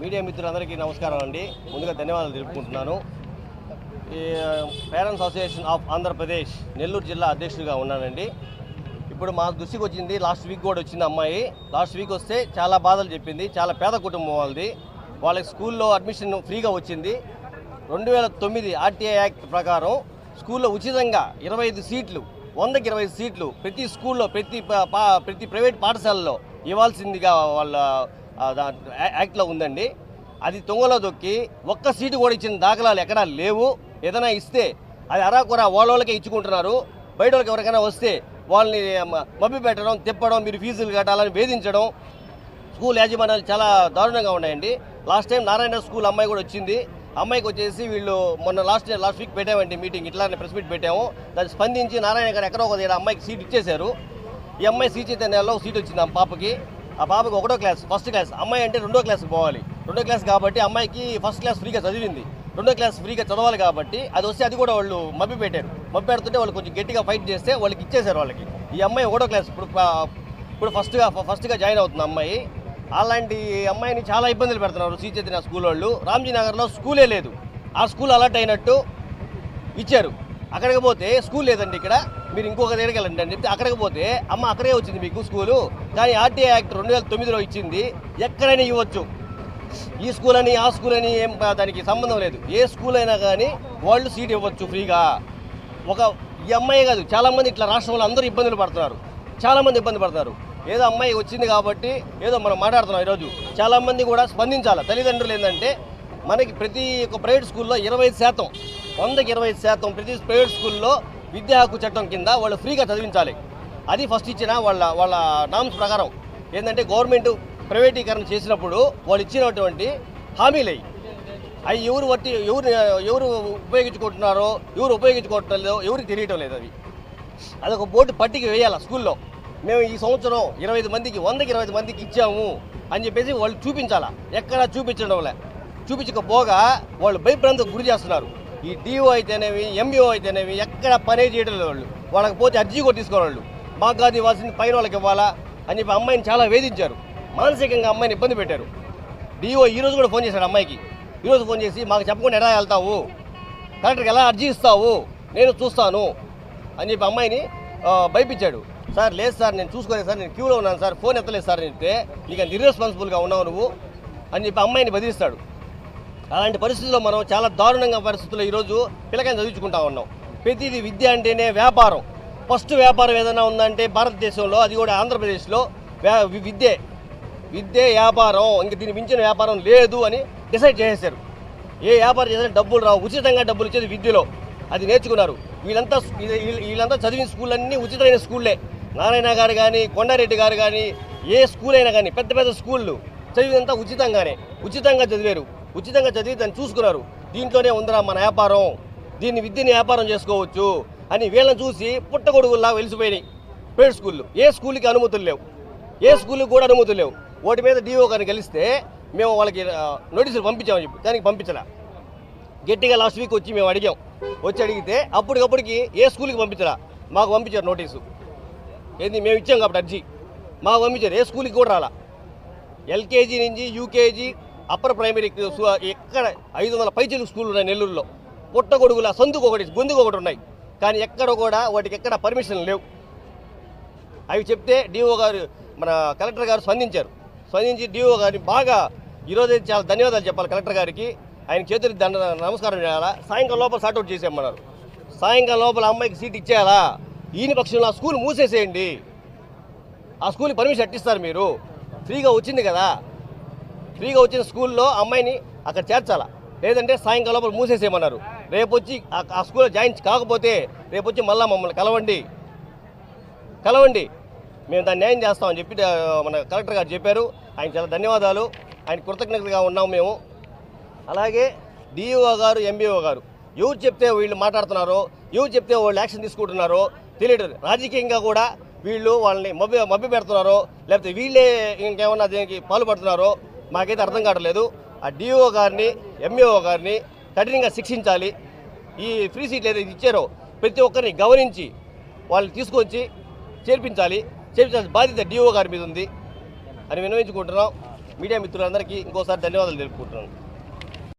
Media మిత్రులందరికీ నమస్కారం అండి. ముందుగా ధన్యవాదాలు తెలుపుకుంటున్నాను. ఈ parents association of Andhra Pradesh Nellore జిల్లా అధ్యక్షుడిగా ఉన్నానండి. ఇప్పుడు మా దృష్టికి వచ్చింది, లాస్ట్ వీక్ కూడా వచ్చింది అమ్మాయి. లాస్ట్ వీక్ వస్తే చాలా బాధలు చెప్పింది. చాలా పేద కుటుంబం వాళ్ళది. వాళ్ళకి స్కూల్లో అడ్మిషన్ ఫ్రీగా వచ్చింది. 2009 ఆర్టీఐ యాక్ట్ ప్రకారం స్కూల్లో ఉచితంగా 25 సీట్లు, 100కి 25 సీట్లు ప్రతి స్కూల్లో ప్రతి ప్రైవేట్ పాఠశాలలో ఇవ్వాల్సిందిగా వాళ్ళ యాక్ట్లో ఉందండి. అది తొంగలో దొక్కి ఒక్క సీటు కూడా ఇచ్చిన దాఖలాలు ఎక్కడా లేవు. ఏదైనా ఇస్తే అది అరాకొరా వాళ్ళకే ఇచ్చుకుంటున్నారు. బయట వాళ్ళకి ఎవరికైనా వస్తే వాళ్ళని మభ్య పెట్టడం, తిప్పడం, మీరు ఫీజులు కట్టాలని వేధించడం స్కూల్ యాజమాన్యాలు చాలా దారుణంగా ఉన్నాయండి. లాస్ట్ టైం నారాయణ స్కూల్ అమ్మాయి కూడా వచ్చింది. అమ్మాయికి వచ్చేసి వీళ్ళు మొన్న లాస్ట్ వీక్ పెట్టామండి మీటింగ్, ఇట్లానే ప్రెస్ మీట్ పెట్టాము. దాన్ని స్పందించి నారాయణ గారు ఎక్కడో ఒక అమ్మాయికి సీట్ ఇచ్చేశారు. ఈ అమ్మాయి శ్రీ చైతన్యాలో సీట్ వచ్చింది ఆ పాపకి. ఆ పాపకి 1వ క్లాస్, ఫస్ట్ క్లాస్. అమ్మాయి అంటే 2వ క్లాస్కి పోవాలి. 2వ క్లాస్ కాబట్టి అమ్మాయికి ఫస్ట్ క్లాస్ ఫ్రీగా చదివింది. 2వ క్లాస్ ఫ్రీగా చదవాలి కాబట్టి అది వస్తే అది కూడా వాళ్ళు మభ్య పెట్టారు. మభ్య పెడుతుంటే వాళ్ళు కొంచెం గట్టిగా ఫైట్ చేస్తే వాళ్ళకి ఇచ్చేశారు వాళ్ళకి. ఈ అమ్మాయి 1వ క్లాస్ ఇప్పుడు ఫస్ట్గా జాయిన్ అవుతుంది అమ్మాయి. అలాంటి అమ్మాయిని చాలా ఇబ్బందులు పెడుతున్నారు శ్రీ చైతన్య స్కూల్ వాళ్ళు. రామ్జీనగర్లో స్కూలే లేదు. ఆ స్కూల్ అలర్ట్ అయినట్టు ఇచ్చారు. అక్కడికి పోతే స్కూల్ లేదండి, ఇక్కడ మీరు ఇంకొక దగ్గరికి వెళ్ళండి అని చెప్తే అక్కడికి పోతే అమ్మ అక్కడే వచ్చింది మీకు స్కూలు, కానీ ఆర్టీఐ యాక్ట్ 2009లో ఇచ్చింది, ఎక్కడైనా ఇవ్వచ్చు. ఈ స్కూల్ అని ఆ స్కూల్ అని ఏం దానికి సంబంధం లేదు. ఏ స్కూల్ అయినా కానీ వాళ్ళు సీట్ ఇవ్వచ్చు ఫ్రీగా. ఈ అమ్మాయి కాదు, చాలామంది ఇట్లా రాష్ట్రంలో అందరూ ఇబ్బందులు పడుతున్నారు. చాలామంది ఇబ్బంది పడతారు. ఏదో అమ్మాయి వచ్చింది కాబట్టి ఏదో మనం మాట్లాడుతున్నాం ఈరోజు. చాలామంది కూడా స్పందించాలి. తల్లిదండ్రులు ఏంటంటే మనకి ప్రతి ఒక్క ప్రైవేట్ స్కూల్లో 25%, 100కి 25% ప్రతి ప్రైవేట్ స్కూల్లో విద్యా హక్కు చట్టం కింద వాళ్ళు ఫ్రీగా చదివించాలి. అది ఫస్ట్ ఇచ్చిన వాళ్ళ నామ్స్ ప్రకారం ఏంటంటే గవర్నమెంట్ ప్రైవేటీకరణ చేసినప్పుడు వాళ్ళు ఇచ్చినటువంటి హామీలు అవి ఎవరు ఉపయోగించుకుంటున్నారో, ఎవరు ఉపయోగించుకోవట్లేదో ఎవరికి తెలియటం లేదు. అదొక బోర్డు పట్టికి వేయాలి స్కూల్లో. మేము ఈ సంవత్సరం 25 మందికి 100కి 25 మందికి ఇచ్చాము అని చెప్పేసి వాళ్ళు చూపించాలా. ఎక్కడా చూపించడం లే. చూపించకపోగా వాళ్ళు భయభ్రాంతికి గురి చేస్తున్నారు. ఈ డిఓ అయితేనేవి, ఎంబీఓ అయితేనేవి ఎక్కడ పనే చేయడం లేదు. వాళ్ళకి పోతే అర్జీ కూడా తీసుకోవాలి. మాకు కాదు ఇవ్వాల్సింది పైన వాళ్ళకి ఇవ్వాలా అని చెప్పి అమ్మాయిని చాలా వేధించారు. మానసికంగా అమ్మాయిని ఇబ్బంది పెట్టారు. డిఓ ఈరోజు కూడా ఫోన్ చేశాడు అమ్మాయికి. ఈరోజు ఫోన్ చేసి మాకు చెప్పకుండా ఎలా వెళ్తావు, కలెక్టర్కి ఎలా అర్జీ ఇస్తావు, నేను చూస్తాను అని చెప్పి అమ్మాయిని భయపించాడు. సార్ లేదు సార్, నేను చూసుకోలేదు సార్, నేను క్యూలో ఉన్నాను సార్, ఫోన్ ఎత్తలేదు సార్ అని చెప్తే ఇక ఇర్రెస్పాన్సిబుల్గా ఉన్నావు నువ్వు అని చెప్పి అమ్మాయిని బెదిరిస్తాడు. అలాంటి పరిస్థితుల్లో మనం చాలా దారుణంగా పరిస్థితుల్లో ఈరోజు పిల్లకాయని చదివించుకుంటా ఉన్నాం. ప్రతిదీ విద్య అంటేనే వ్యాపారం. ఫస్ట్ వ్యాపారం ఏదైనా ఉందంటే భారతదేశంలో అది కూడా ఆంధ్రప్రదేశ్లో విద్య వ్యాపారం, ఇంక దీన్ని మించిన వ్యాపారం లేదు అని డిసైడ్ చేసేశారు. ఏ వ్యాపారం చేసినా డబ్బులు రావు, ఉచితంగా డబ్బులు ఇచ్చేది విద్యలో. అది నేర్చుకున్నారు. వీళ్ళంతా చదివిన స్కూళ్ళన్నీ ఉచితమైన స్కూళ్ళే. నారాయణ గారు కానీ, కొండారెడ్డి గారు కానీ, ఏ స్కూల్ అయినా కానీ పెద్ద పెద్ద స్కూళ్ళు చదివినంతా ఉచితంగా చదివారు. ఉచితంగా చదివి దాన్ని చూసుకున్నారు. దీంట్లోనే ఉందిరా మన వ్యాపారం, విద్యని వ్యాపారం చేసుకోవచ్చు అని వీళ్ళని చూసి పుట్టగొడుగుల్లా వెలిసిపోయినాయి ప్రైవేట్ స్కూళ్ళు. ఏ స్కూల్కి అనుమతులు లేవు, ఏ స్కూల్కి కూడా అనుమతులు లేవు. వాటి మీద డిఓ గారిని కలిస్తే మేము వాళ్ళకి నోటీసులు పంపించామని చెప్పి దానికి పంపించలే. గట్టిగా లాస్ట్ వీక్ వచ్చి మేము అడిగితే అప్పటికప్పటికి ఏ స్కూల్కి పంపించరా, మాకు పంపించారు నోటీసు. ఏంది మేము ఇచ్చాం కాబట్టి అర్జీ మాకు పంపించారు. ఏ స్కూల్కి కూడా రాలా. ఎల్కేజీ నుంచి యూకేజీ అప్పర్ ప్రైమరీ ఎక్కడ 500 పైచీలు స్కూళ్ళు ఉన్నాయి నెల్లూరులో. పుట్టగొడుగుల గొంతుకు ఒకటి ఉన్నాయి, కానీ ఎక్కడ కూడా వాటికి ఎక్కడ పర్మిషన్ లేవు. అవి చెప్తే డిఓ గారు, మన కలెక్టర్ గారు స్పందించి డిఓ గారిని బాగా ఈరోజు చాలా ధన్యవాదాలు చెప్పాలి కలెక్టర్ గారికి. ఆయన చేతులు నమస్కారం చేయాలా. సాయంకాలం లోపల సార్ట్అవుట్ చేసేయమన్నారు. సాయంకాలం లోపల అమ్మాయికి సీట్ ఇచ్చేయాలా. ఈయన పక్షంలో ఆ స్కూల్ మూసేసేయండి. ఆ స్కూల్కి పర్మిషన్ అట్టిస్తారు మీరు. ఫ్రీగా వచ్చింది కదా, ఫ్రీగా వచ్చిన స్కూల్లో అమ్మాయిని అక్కడ చేర్చాలా. లేదంటే సాయంకాలం లోపల మూసేసేయమన్నారు. రేపు వచ్చి ఆ స్కూల్లో జాయిన్ కాకపోతే రేపు వచ్చి మళ్ళీ మమ్మల్ని కలవండి, మేము దాన్ని న్యాయం చేస్తామని చెప్పి మన కలెక్టర్ గారు చెప్పారు. ఆయన చాలా ధన్యవాదాలు, ఆయన కృతజ్ఞతగా ఉన్నాము మేము. అలాగే డిఓ గారు, ఎంబీఓ గారు ఎవరు చెప్తే వీళ్ళు మాట్లాడుతున్నారో, ఎవరు చెప్తే వాళ్ళు యాక్షన్ తీసుకుంటున్నారో తెలియదు. రాజకీయంగా కూడా వీళ్ళు వాళ్ళని మభ్య పెడుతున్నారో, లేకపోతే వీళ్ళే ఇంకేమన్నా దీనికి పాల్పడుతున్నారో మాకైతే అర్థం కావట్లేదు. ఆ డిఓ గారిని, ఎంఈఓ గారిని కఠినంగా శిక్షించాలి. ఈ ఫ్రీ సీట్లు ఏదైతే ఇచ్చారో ప్రతి ఒక్కరిని గమనించి వాళ్ళు తీసుకొచ్చి చేర్పించాల్సిన బాధ్యత డిఓ గారి మీద ఉంది అని విన్నవించుకుంటున్నాం. మీడియా మిత్రులందరికీ ఇంకోసారి ధన్యవాదాలు తెలుపుకుంటున్నాను.